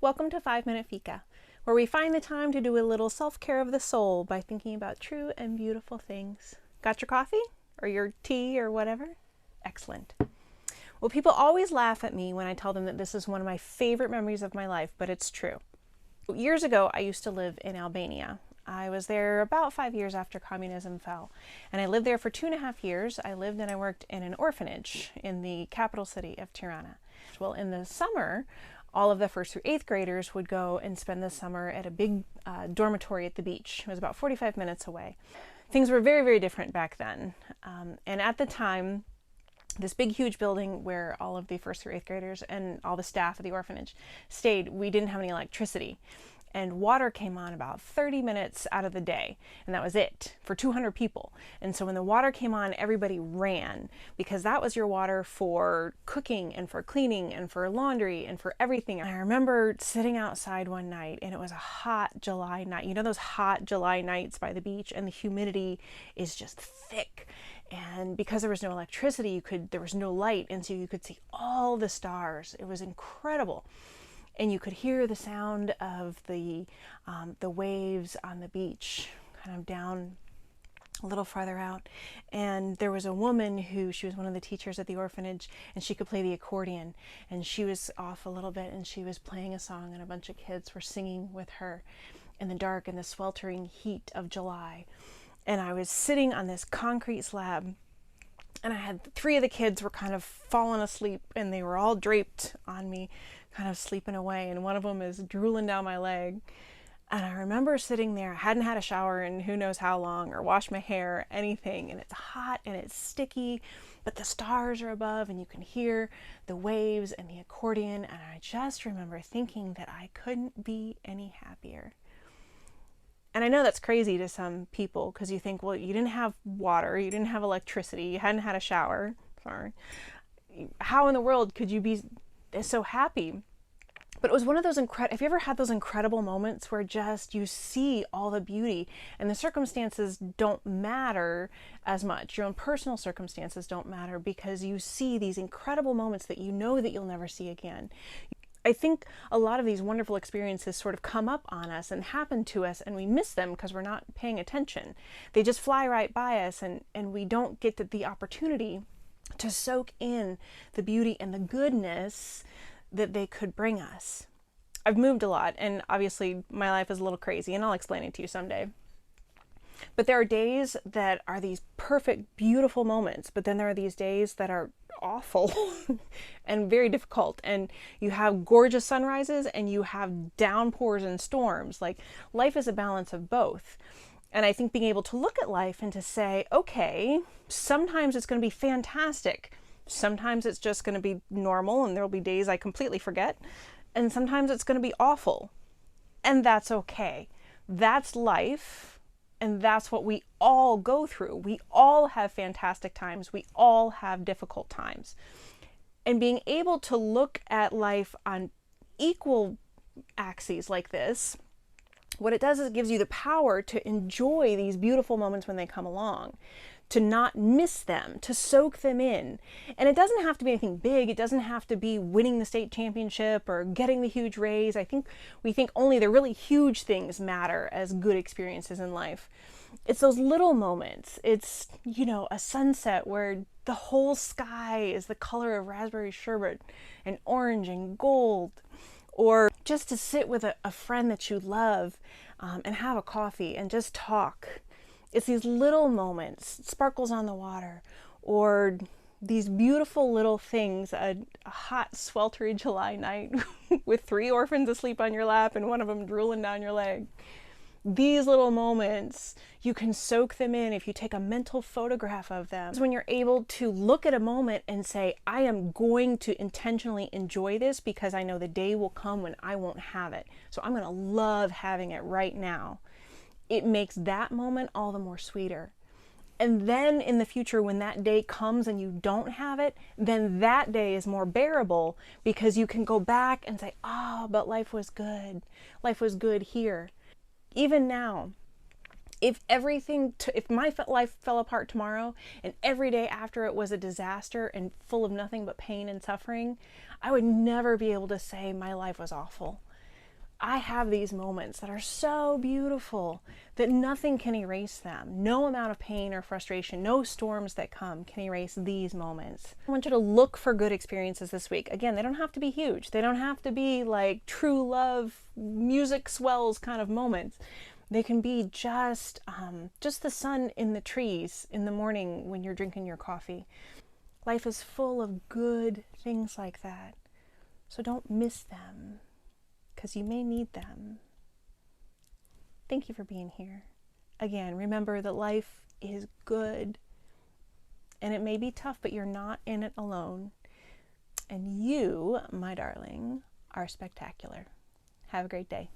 Welcome to 5-Minute Fika, where we find the time to do a little self-care of the soul by thinking about true and beautiful things. Got your coffee? Or your tea or whatever? Excellent. Well, people always laugh at me when I tell them that this is one of my favorite memories of my life, but it's true. Years ago, I used to live in Albania. I was there about 5 years after communism fell, and I lived there for 2.5 years. I lived and I worked in an orphanage in the capital city of Tirana. Well, in the summer, all of the 1st through 8th graders would go and spend the summer at a big dormitory at the beach. It was about 45 minutes away. Things were very, very different back then. And at the time, this big, huge building where all of the 1st through 8th graders and all the staff at the orphanage stayed, we didn't have any electricity. And water came on about 30 minutes out of the day, and that was it for 200 people. And so when the water came on, everybody ran, because that was your water for cooking and for cleaning and for laundry and for everything. And I remember sitting outside one night, and it was a hot July night. You know those hot July nights by the beach, and the humidity is just thick. And because there was no electricity, there was no light, and so you could see all the stars. It was incredible. And you could hear the sound of the waves on the beach, kind of down a little farther out. And there was a woman she was one of the teachers at the orphanage, and she could play the accordion. And she was off a little bit, and she was playing a song, and a bunch of kids were singing with her in the dark in the sweltering heat of July. And I was sitting on this concrete slab, and I had 3 of the kids were kind of falling asleep, and they were all draped on me, kind of sleeping away, and one of them is drooling down my leg. And I remember sitting there. I hadn't had a shower in who knows how long, or washed my hair, anything, and it's hot and it's sticky, but the stars are above and you can hear the waves and the accordion. And I just remember thinking that I couldn't be any happier. And I know that's crazy to some people, because you think, well, you didn't have water, you didn't have electricity, you hadn't had a shower. Sorry. How in the world could you be so happy? But it was one of those have you ever had those incredible moments where just you see all the beauty, and the circumstances don't matter as much. Your own personal circumstances don't matter, because you see these incredible moments that you know that you'll never see again. I think a lot of these wonderful experiences sort of come up on us and happen to us, and we miss them because we're not paying attention. They just fly right by us, and we don't get the opportunity to soak in the beauty and the goodness that they could bring us. I've moved a lot, and obviously my life is a little crazy, and I'll explain it to you someday. But there are days that are these perfect, beautiful moments, but then there are these days that are awful and very difficult, and you have gorgeous sunrises and you have downpours and storms. Like, life is a balance of both. And I think being able to look at life and to say, okay, sometimes it's going to be fantastic. Sometimes it's just going to be normal, and there'll be days I completely forget. And sometimes it's going to be awful. And that's okay. That's life. And that's what we all go through. We all have fantastic times. We all have difficult times. And being able to look at life on equal axes like this, what it does is it gives you the power to enjoy these beautiful moments when they come along, to not miss them, to soak them in. And it doesn't have to be anything big. It doesn't have to be winning the state championship or getting the huge raise. I think we think only the really huge things matter as good experiences in life. It's those little moments. It's, a sunset where the whole sky is the color of raspberry sherbet and orange and gold. Or just to sit with a friend that you love and have a coffee and just talk. It's these little moments, sparkles on the water, or these beautiful little things, a hot, sweltering July night with 3 orphans asleep on your lap and one of them drooling down your leg. These little moments, you can soak them in if you take a mental photograph of them. It's when you're able to look at a moment and say, I am going to intentionally enjoy this, because I know the day will come when I won't have it. So I'm going to love having it right now. It makes that moment all the more sweeter. And then in the future, when that day comes and you don't have it, then that day is more bearable, because you can go back and say, but life was good. Life was good here. Even now, if my life fell apart tomorrow and every day after it was a disaster and full of nothing but pain and suffering, I would never be able to say my life was awful. I have these moments that are so beautiful that nothing can erase them. No amount of pain or frustration, no storms that come can erase these moments. I want you to look for good experiences this week. Again, they don't have to be huge. They don't have to be like true love, music swells kind of moments. They can be just the sun in the trees in the morning when you're drinking your coffee. Life is full of good things like that. So don't miss them, because you may need them. Thank you for being here. Again, remember that life is good, and it may be tough, but you're not in it alone. And you, my darling, are spectacular. Have a great day.